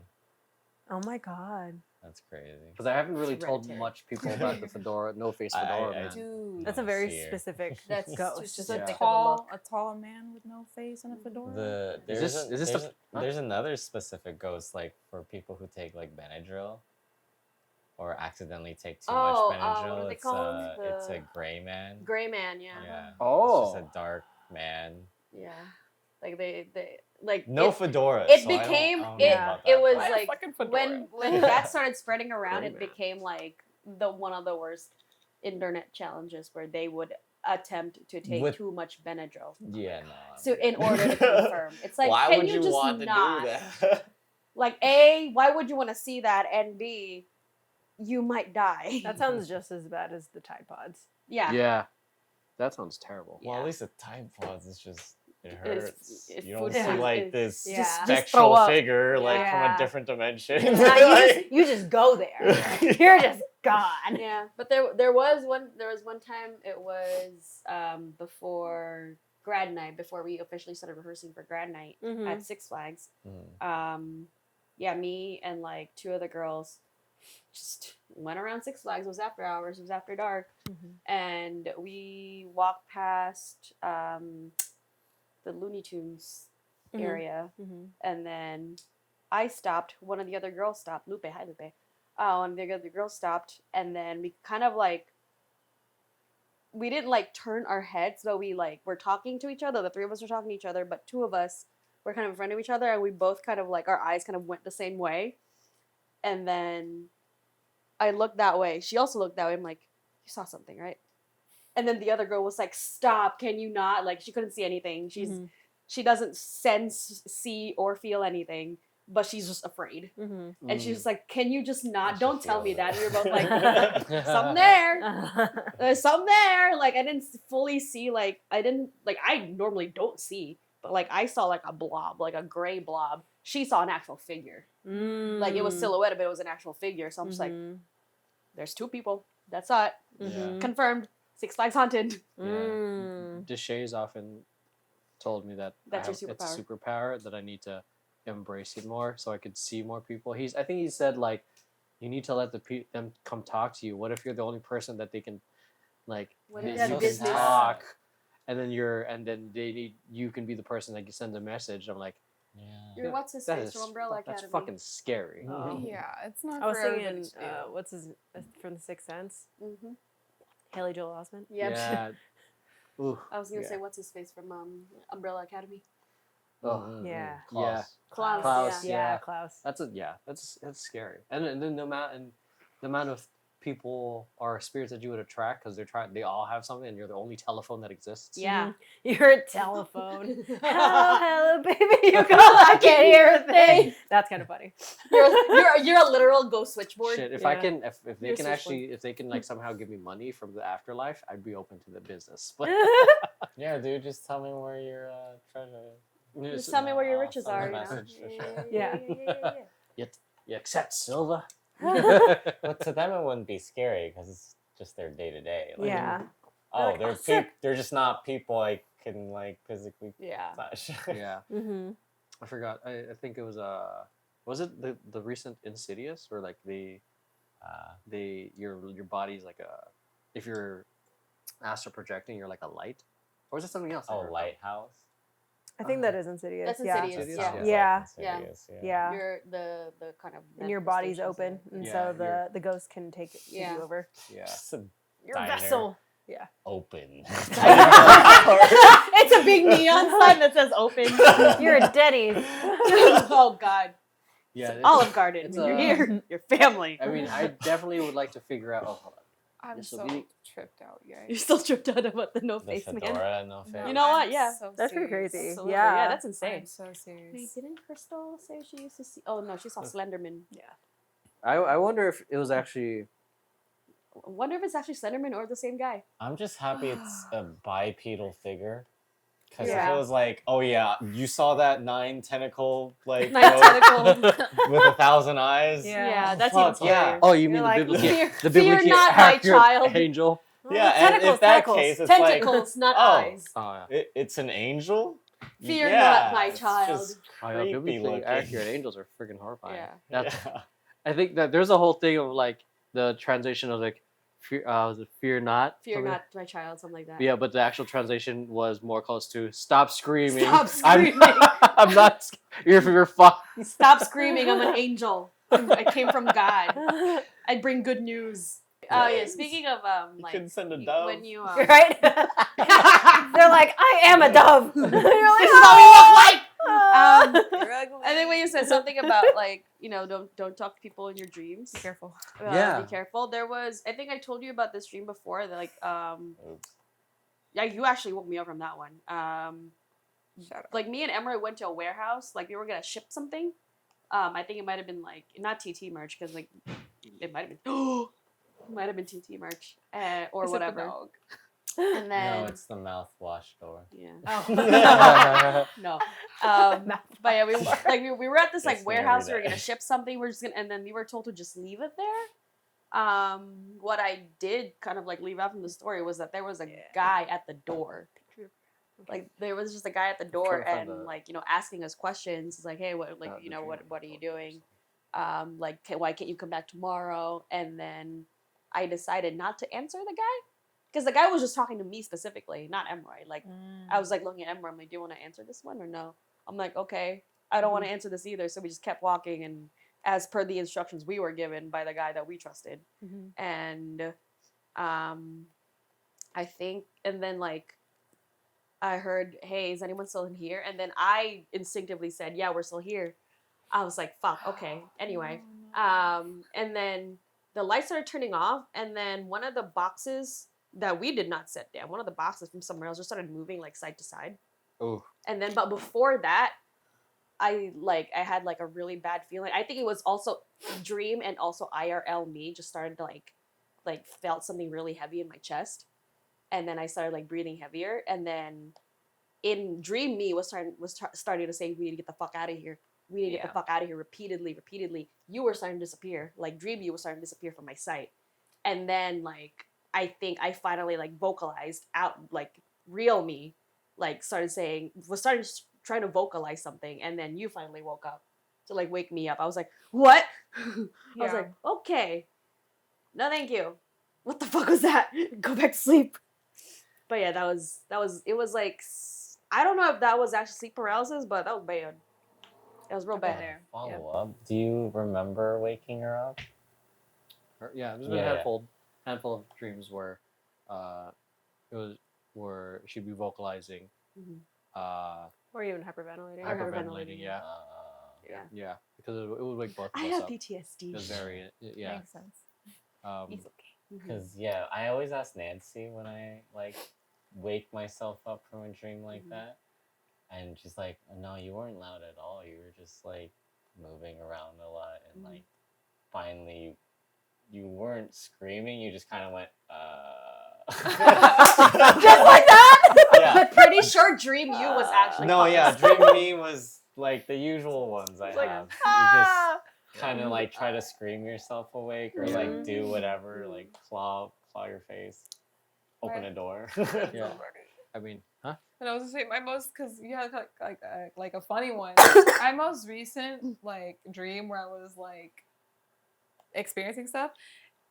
Oh my god. that's crazy. Because I haven't really It's told hereditary. much people about the fedora, no face I- fedora, I man. Dude. That's a No very fear. specific That's ghost. It's just Yeah. a Think of the tall man with no face and a fedora. Is this the- There's another specific ghost like for people who take like Benadryl or accidentally take too Oh, much Benadryl. what do they it's call him? it's a The- gray man. Gray man, yeah. Yeah. Oh. It's just a dark man. Yeah. Like they like No it, fedora. it so I don't- became I don't know it about it that was part. Why a like fucking fedora? when that started spreading around, Gray it man. became like the one of the worst internet challenges where they would attempt to take With- too much Benadryl. Yeah, no. So in order to confirm. It's like, why can would you you just want not? to do that? Like, A, why would you want to see that? And B, you might die. That sounds just as bad as the Tide Pods. yeah. Yeah, that sounds terrible. Well, Yeah. at least the Tide Pods is just it It's- hurts. it- you don't food see poison like is- this Yeah. Just throw spectral up. figure like from Yeah. a different dimension. Nah, Like- you just go there. You're just gone. Yeah, but there was one time it was before grad night, before we officially started rehearsing for grad night at Six Flags. Mhm. Yeah, me and like two other girls just went around Six Flags. It was after hours. It was after dark, and we walked past the Looney Tunes Mhm. area, Mm-hmm. and then I stopped. One of the other girls stopped. Lupe, hi Lupe. One of the other girls stopped, and then we kind of like we didn't like turn our heads, but we like were talking to each other. The three of us were talking to each other, but two of us were kind of in front of each other, and we both kind of like our eyes kind of went the same way. And then I looked that way. She also looked that way. I'm like, you saw something, right? And then the other girl was like, stop, can you not? Like she couldn't see anything. She doesn't sense, see, or feel anything, but she's just afraid. Mm-hmm. And she's just like, can you just not? I Don't should tell feel me that. that. And we were both like, something there. There's something there. Like I didn't fully see. Like I normally don't see, but like I saw like a blob, like a gray blob. She saw an actual figure. Like it was silhouetted, but it was an actual figure. So I'm just like, there's two people. That's it. Yeah. Confirmed. Six Flags haunted. Deshay's often told me that That's your it's a superpower that I need to embrace it more so I could see more people. I think he said like you need to let them come talk to you. What if you're the only person that they can like What that if you they have can business? talk, and then you can be the person that can send a message. I'm like, Yeah. You're what's his that face is from Umbrella that's Academy. fucking scary. Oh. Yeah, it's not. I was for thinking, everybody to do. what's his from The Sixth Sense? Mm-hmm. Haley Joel Osment. Yep. Yeah. Ooh, I was gonna yeah. say what's his face from Umbrella Academy. Oh, Yeah. yeah. Klaus. Klaus, Yeah. yeah. Klaus. That's scary. And then the amount of people or spirits that you would attract because they all have something and you're the only telephone that exists. Yeah. Your telephone. hello, baby. You call, I can't hear a thing. That's kind of funny. You're a literal ghost switchboard. Shit, if Yeah. I can if they You're can so actually if they can like somehow give me money from the afterlife, I'd be open to the business. But Yeah, dude, just tell me where your treasure is. Just tell me where your riches Send a are. You know? message for sure. Yeah. you accept silver. But to them, it wouldn't be scary because it's just their day to day. Yeah. Oh, Like, they're oh, sick. they're just not people I can like physically Yeah. touch. Yeah. Mm-hmm. I forgot. I think it was it the recent Insidious where like your body's like if you're astral projecting you're like a light, or was it something else? I Oh, heard about? lighthouse. I think that is Insidious. That's yeah. Insidious. Insidious, Yeah. Yeah. Yeah. Yeah. You're the kind of And your body's open, and Yeah, so you're- the ghost can take Yeah. you over. Yeah. Just a Your diner vessel. Yeah. open. It's a big neon sign that says open. You're a Denny's. Oh God. Yeah. It's Olive Garden. it's When you're a- here, your family. I mean, I definitely would like to figure out. Oh, hold on. I'm This'll so be- tripped out, guys. You're still tripped out about the no The face man. fedora, no face. You know what? I'm Yeah. so That's pretty serious. crazy. Absolutely. Yeah. Yeah, that's insane. I'm so serious. Wait, didn't Crystal say she used to see? Oh no, she saw Slenderman. I wonder if it was actually. I wonder if it's actually Slenderman or the same guy. I'm just happy it's a bipedal figure. Because Yeah. if it was like, oh yeah, you saw that 9 tentacle like Nine ghost tentacle. with 1,000 eyes. Yeah. Yeah, that's fuck, even yeah. scarier. Oh, you You're mean like, the biblical, fear biblically not my accurate child. angel? Yeah, and tentacles, if that tentacles. case, it's Tentacles, not oh. eyes. Oh, it's an angel. Fear Yeah, not my it's child. just yeah. creepy Biblically looking. accurate angels are freaking horrifying. Yeah. That's. Yeah. I think that there's a whole thing of like the translation of like, fear. Was it fear not? Fear Something? not my child, something like that. Yeah, but the actual translation was more close to "Stop screaming." Stop screaming. I'm not. You're fine. Stop screaming! I'm an angel. I came from God. I bring good news. Oh yeah. Speaking of You like can send a dove. when you Right? They're like, I am a dove. You're like, this is what we look like. You're ugly. I think when you said something about like don't talk to people in your dreams. Be careful. Yeah. Be careful. There was I think I told you about this dream before. That like Oops. yeah, you actually woke me up from that one. Shut up. Like me and Emeroy went to a warehouse. Like we were gonna ship something. I think it might have been like not TT merch because like it might have been it might have been TT merch or Except the whatever. dog. And then No, it's the mouthwash door. yeah. Oh. No. But yeah, we were at this like Gets me warehouse. every We were day. gonna ship something. We're just gonna, and then we were told to just leave it there. What I did kind of like leave out from the story was that there was a guy at the door. Like there was just a guy at the door Trying to find and the- like asking us questions. It's like, hey, what like the what are you doing? Like why can't you come back tomorrow? And then I decided not to answer the guy. Because the guy was just talking to me specifically, not Emeroy. Like, I was like looking at Emeroy, I'm like, do you want to answer this one or no? I'm like, okay, I don't want to answer this either. So we just kept walking, and as per the instructions we were given by the guy that we trusted. And I think, and then like, I heard, hey, is anyone still in here? And then I instinctively said, yeah, we're still here. I was like, fuck, okay. Anyway, and then the lights started turning off, and then one of the boxes that we did not set down, one of the boxes from somewhere else just started moving like side to side. Oh. And then, but before that, I had like a really bad feeling. I think it was also dream and also IRL me just started to like felt something really heavy in my chest. And then I started like breathing heavier. And then in dream me was starting to say, we need to get the fuck out of here. We need to get the fuck out of here repeatedly. You were starting to disappear. Like dream you was starting to disappear from my sight. And then like, I think I finally like vocalized out, like real me, like started trying to vocalize something. And then you finally woke up to like wake me up. I was like, what? I was like, okay, no, thank you. What the fuck was that? Go back to sleep. But yeah, it was like, I don't know if that was actually sleep paralysis, but that was bad. It was real bad. there. Follow up. Do you remember waking her up? Yeah, there's been a handful of dreams where it was where she'd be vocalizing, Or even hyperventilating. hyperventilating. Yeah, Yeah. because it would wake both of I us have up. PTSD. It was very Makes sense. He's okay. Because I always ask Nancy when I like wake myself up from a dream like that, and she's like, "No, you weren't loud at all. You were just like moving around a lot, and like finally, you weren't screaming. You just kind of went, Just like that? Yeah. But pretty sure Dream You was actually No, fun. yeah, Dream Me was like the usual ones I like, have. You Ah! just kind of like try to scream yourself awake or like do whatever, like claw your face, open a door. Yeah, I mean, huh? And I was gonna say my most, because you had like a funny one. My most recent like dream where I was like experiencing stuff.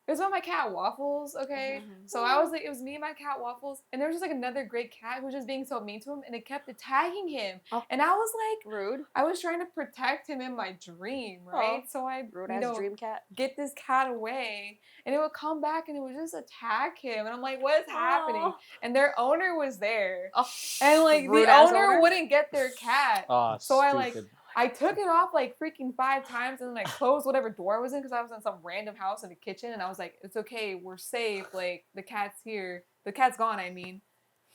It was about my cat Waffles, okay? So I was like, it was me and my cat Waffles, and there was just like another gray cat who was just being so mean to him, and it kept attacking him. Oh. And I was like, Rude. I was trying to protect him in my dream, right? Oh. So I, Rude ass dream cat. get this cat away, and it would come back and it would just attack him, and I'm like, what is happening? Oh. And their owner was there, Oh. and like Rude the ass owner wouldn't get their cat. Oh, So stupid. I took it off like freaking 5 times, and then I closed whatever door I was in because I was in some random house in the kitchen, and I was like, it's okay, we're safe, like the cat's here. The cat's gone, I mean.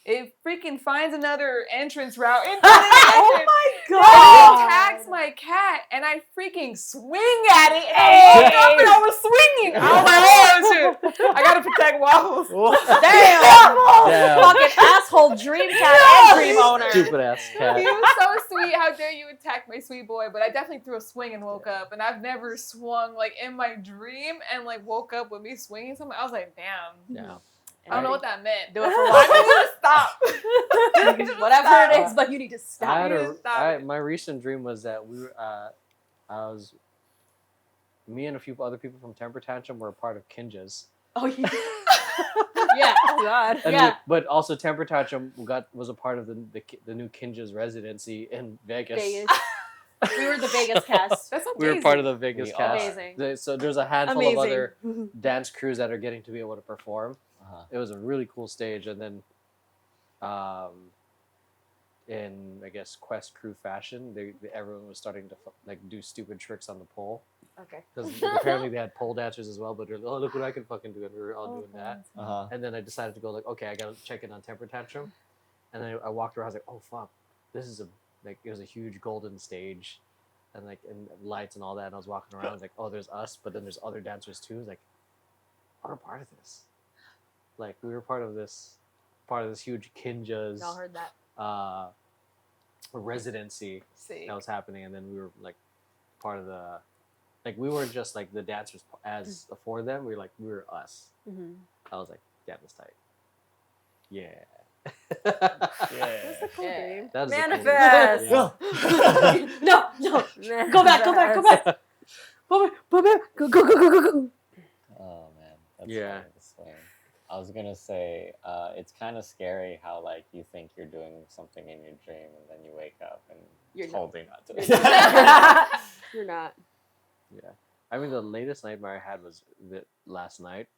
It freaking finds another entrance route into the Oh kitchen. my And god! it attacks my cat, and I freaking swing at it, and I woke up and I was swinging. I was like, oh shit, I gotta protect Waffles. Damn! Fucking asshole dream cat and dream owner. Stupid ass He cat. was so sweet. How dare you attack my sweet boy? But I definitely threw a swing and woke up, and I've never swung like in my dream and like woke up with me swinging something. I was like, damn. Yeah. I don't know what that meant. Do it for I Waffles. need to stop. Whatever it is, but you need to I stop. had Stop it. my recent dream was that we were, me and a few other people from Temper Tantrum were a part of Kinjas. Oh yeah. Yeah. Oh god. And Yeah. but also Temper Tantrum was a part of the new Kinjas residency in Vegas. Vegas. We were the Vegas cast. That's We were part of the Vegas We cast. Amazing. So there's a handful Amazing. of other dance crews that are getting to be able to perform. Uh-huh. It was a really cool stage, and then, in I guess Quest crew fashion, everyone was starting to like do stupid tricks on the pole Okay. because apparently they had pole dancers as well. But they're like, oh, look what I can fucking do, and we were all doing that. Uh-huh. And then I decided to go like, okay, I gotta check in on Temper Tantrum, and then I walked around. I was like, oh fuck, this is it was a huge golden stage, and like and lights and all that. And I was walking around, I was like, oh, there's us, but then there's other dancers too. I was like, we're a part of this. Like we were part of this huge Kinjas Y'all heard that. residency See. that was happening, and then we were like part of the like we weren't just like the dancers as for them. We were us. Mm-hmm. I was like, damn, that's tight. Yeah. Yeah. That's a cool Yeah. dream. That is a cool Manifest. dream. No, no. Go back, go back, go back. Go back, go back. Go. Oh man. That's Yeah. funny, the swing. I was gonna say, it's kind of scary how like you think you're doing something in your dream and then you wake up and You're not. totally not doing You're it. You're not. Yeah. I mean, the latest nightmare I had was last night.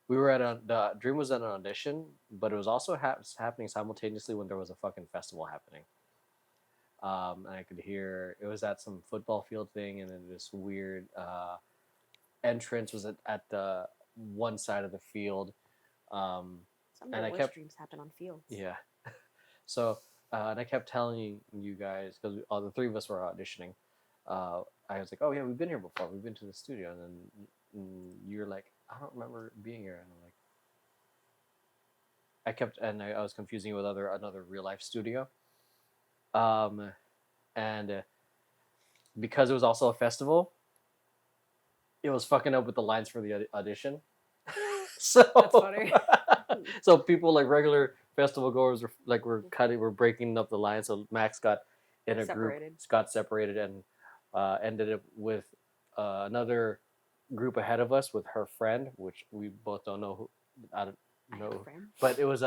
We were the dream was at an audition, but it was also happening simultaneously when there was a fucking festival happening. And I could hear it was at some football field thing, and then this weird entrance was at the one side of the field. Some of And the I worst kept- dreams happen on fields. Yeah. So, and I kept telling you guys, because all the three of us were auditioning, I was like, oh yeah, we've been here before. We've been to the studio. And then you're like, I don't remember being here. And I'm like, I was confusing it with another real life studio. And because it was also a festival, it was fucking up with the lines for the audition. So That's funny. so people like regular festival goers were breaking up the lines. So Max got in a Separated. group, got separated, and ended up with another group ahead of us with her friend, which we both don't know who. I don't I have a know, friend. but it was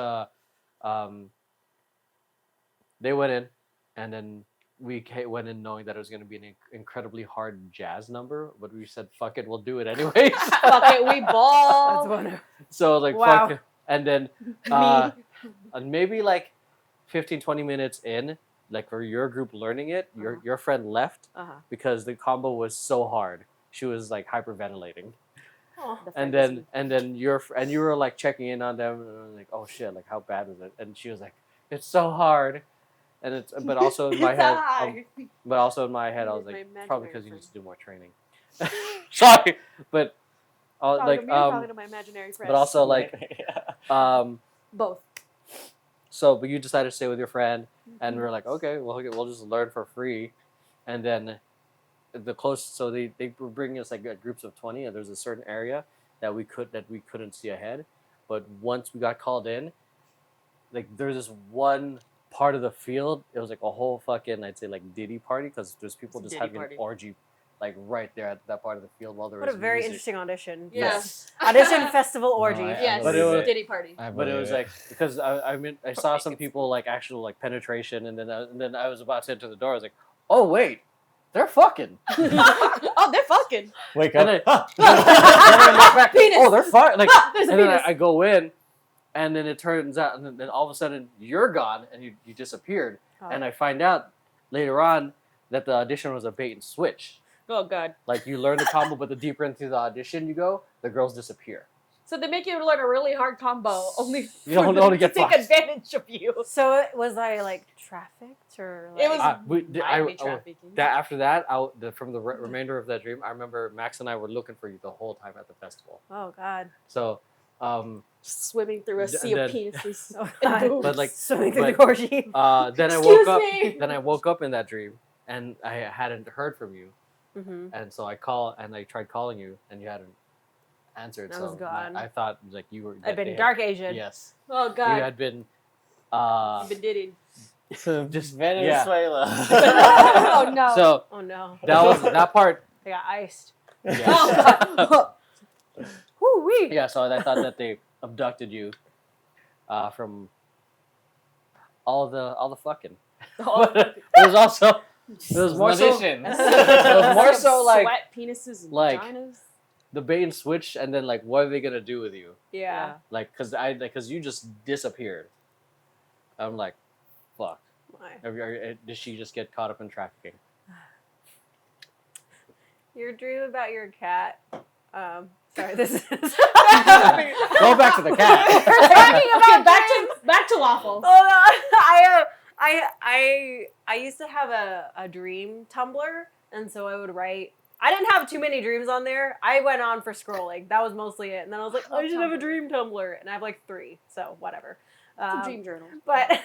they went in, and then we went in knowing that it was going to be an incredibly hard jazz number, but we said, fuck it, we'll do it anyways. Fuck it, we ball. That's wonderful. So like, Wow. fuck it. And then and maybe like 15-20 minutes in, like for your group learning it, your friend left Uh-huh. because the combo was so hard. She was like hyperventilating. The And friend then you were like checking in on them, and I was like, oh shit, like how bad was it? And she was like, it's so hard. And it's but also in my head, I was My like, probably imaginary because you need friend. to do more training. Sorry, but Talking like to me or talking to my imaginary friend. but also like Yeah. both. but you decided to stay with your friend, and we were like, okay, we'll just learn for free, and then so they were bringing us like groups of 20, and there's a certain area that we couldn't see ahead, but once we got called in, like there's this one part of the field, it was like a whole fucking, I'd say like Diddy party, because there's people It's just Diddy having party. an orgy like right there at that part of the field while there What was a very music. interesting audition. Yes. Audition festival orgy. I Yes. But it was- Diddy party. I But it believe was like because I mean I saw some people like actual like penetration, and then I was about to enter the door. I was like, oh wait, they're fucking. Oh, they're fucking. wake And up. then, then I look back, Penis. oh, they're fucking. Like, There's a and then penis. I go in, and then it turns out, and then all of a sudden you're gone, and you disappeared, and I find out later on that the audition was a bait and switch. Oh god. Like you learn the combo, but the deeper into the audition you go, the girls disappear. So they make you learn a really hard combo only You don't for know to them get take fucked. advantage of you. So was I like trafficked or? Like... It was I- might be I- trafficking. That after that, from the remainder of that dream, I remember Max and I were looking for you the whole time at the festival. Oh God. So, Swimming through a D- sea of then- penises. Oh, and God. boobs. But, like, Swimming through but- the orgy. then I Excuse woke up. me! Then I woke up in that dream, and I hadn't heard from you, Mm-hmm. and so I tried calling you, and you hadn't answered. I so was gone. I thought like you were. I've that been they had- dark Asian. Yes, Oh you god. had been. You've been diddy. Just Venezuela. Oh no. So Oh no. that was that part. I got iced. Yeah. Oh, Whoo wee. Yeah, so I thought that they abducted you from all the fucking. God. But it was also it was more so Audition. it was more so like sweat penises and like- vaginas. the bait and switch, and then like what are they gonna do with you? Yeah. Like because you just disappeared. I'm like, fuck. Why? Did she just get caught up in trafficking? Your dream about your cat. Sorry, this is. Go back to the cat. Talking Okay, about back to waffles. Hold on. I used to have a dream Tumblr, and so I would write. I didn't have too many dreams on there. I went on for scrolling. That was mostly it. And then I was like, I should have a dream Tumblr, and I have like 3, so whatever. It's a dream journal. But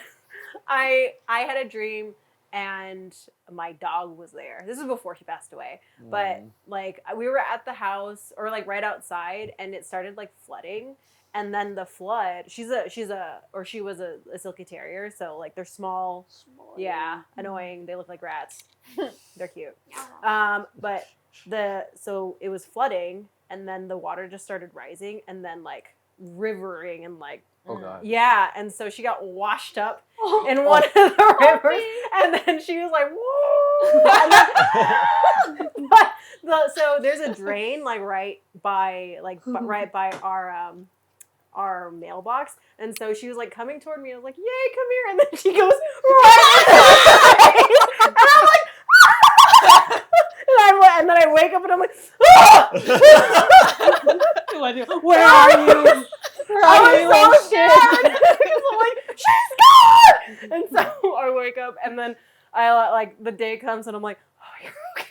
I had a dream, and my dog was there. This was before he passed away. But like we were at the house or like right outside, and it started like flooding. And then the flood. She was a silky terrier, so like they're small. Yeah, annoying. They look like rats. They're cute. But so it was flooding, and then the water just started rising, and then like rivering and like. Oh god. Yeah, and so she got washed up in one of the rivers, and then she was like, "Whoa!" So there's a drain like right by our mailbox, and so she was like coming toward me. I was like, "Yay, come here!" And then she goes right, and I'm like, and then I wake up and I'm like, "Ah!" Where are you? I was so scared because I'm like, she's gone! And so I wake up, and then I like the day comes, and I'm like, oh, you're okay.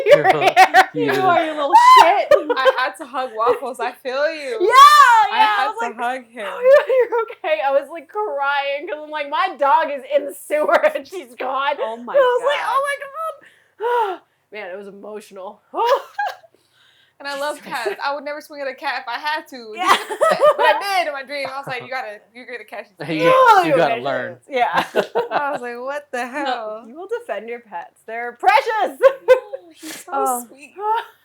You're here. You Who are you, little shit? I had to hug Waffles. I feel you. Yeah, I I had was to like, hug him. oh, you're okay. I was like crying because I'm like, my dog is in the sewer and she's gone. Oh my And I was god. like, oh my god. Man, it was emotional. Oh. And I love cats. I would never swing at a cat if I had to. Yeah. But I did in my dream. I was like, you're gonna catch this. You You're gotta okay. learn. Yeah. I was like, what the hell? You will defend your pets. They're precious. He's so Oh. sweet.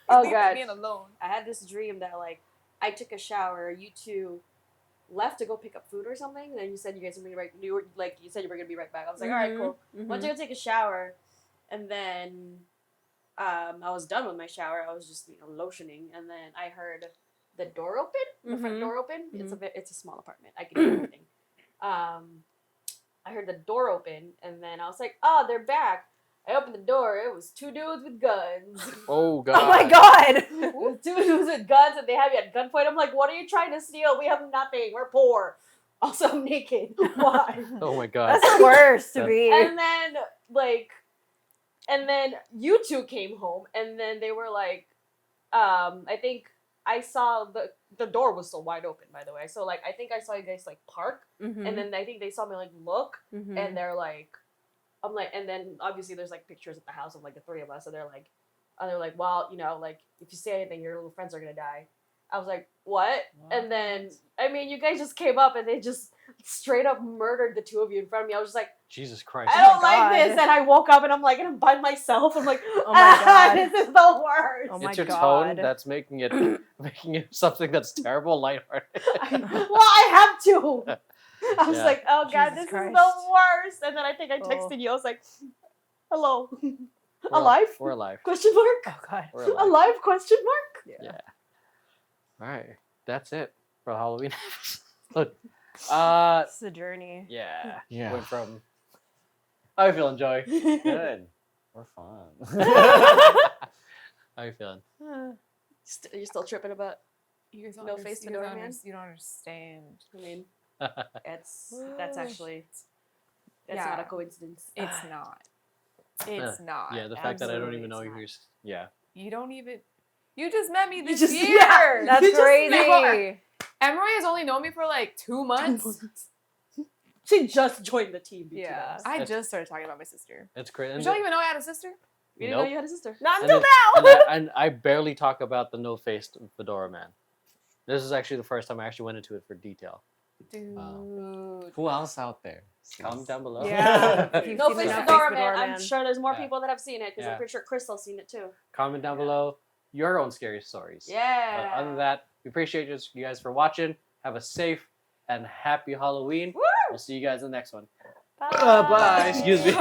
Oh Leave god. Being alone. I had this dream that like I took a shower, you two left to go pick up food or something, and then you said you guys were gonna be right. You said you were gonna be right back. I was like, all right, cool. Went to go take a shower, and then I was done with my shower. I was just lotioning, and then I heard the door open, the front door open. It's a small apartment. I can hear everything. I heard the door open, and then I was like, oh, they're back. I opened the door. It was 2 dudes with guns. Oh god. Oh my god. It was 2 dudes with guns, and they had me at gunpoint. I'm like, what are you trying to steal? We have nothing. We're poor. Also, I'm naked. Why? Oh my god. That's the worst to be. And then you two came home, and then they were like, I think I saw the door was still wide open, by the way. So like, I think I saw you guys like park, Mm-hmm. and then I think they saw me like look, and they're like, I'm like, and then obviously there's like pictures at the house of like the 3 of us, and they're like, well, like if you say anything, your little friends are gonna die. I was like, what? And then, I mean, you guys just came up and they just straight up murdered the two of you in front of me. I was just like, Jesus Christ. I don't my like God. this. And I woke up and I'm like, and I'm by myself. I'm like, Oh my God. this is the worst. Oh my It's your God. tone that's making it something that's terrible, lighthearted. Well, I have to. I was Yeah. like, oh God, Jesus this Christ. is the worst. And then I think I Oh. texted you. I was like, hello. We're- Alive? We're alive. Question mark? Oh God. We're alive. Alive? Question mark? Yeah. All right. That's it for Halloween episode. It's a journey. Yeah. Yeah. Went from. How you feeling, Joey? Good. We're fun. How you feeling? You're still tripping about? You guys don't No under- face you guys fedora don't man? under- You don't understand. I mean, that's actually that's Yeah. not a coincidence. It's not. It's not. Yeah, the fact that I don't absolutely even know it's not. who's. Yeah. You don't even. You just met me this just- year. yeah, That's You just crazy. never- Emeroy has only known me for like 2 months. She just joined the team. BT Yeah. Dubs. I just started talking about my sister. It's crazy. Did y'all even know I had a sister? You didn't know you had a sister. Not And until then- now. and I barely talk about the no-faced fedora man. This is actually the first time I actually went into it for detail. Dude. Who else out there? Comment down below. Yeah. If you've No seen the face No fedora Face man. Fedora I'm Man. sure there's more Yeah. people that have seen it because Yeah. I'm pretty sure Crystal's seen it too. Comment down below your own scary stories. Yeah. But other than that, we appreciate you guys for watching. Have a safe and happy Halloween. Woo! We'll see you guys in the next one. Bye. Bye. Excuse me.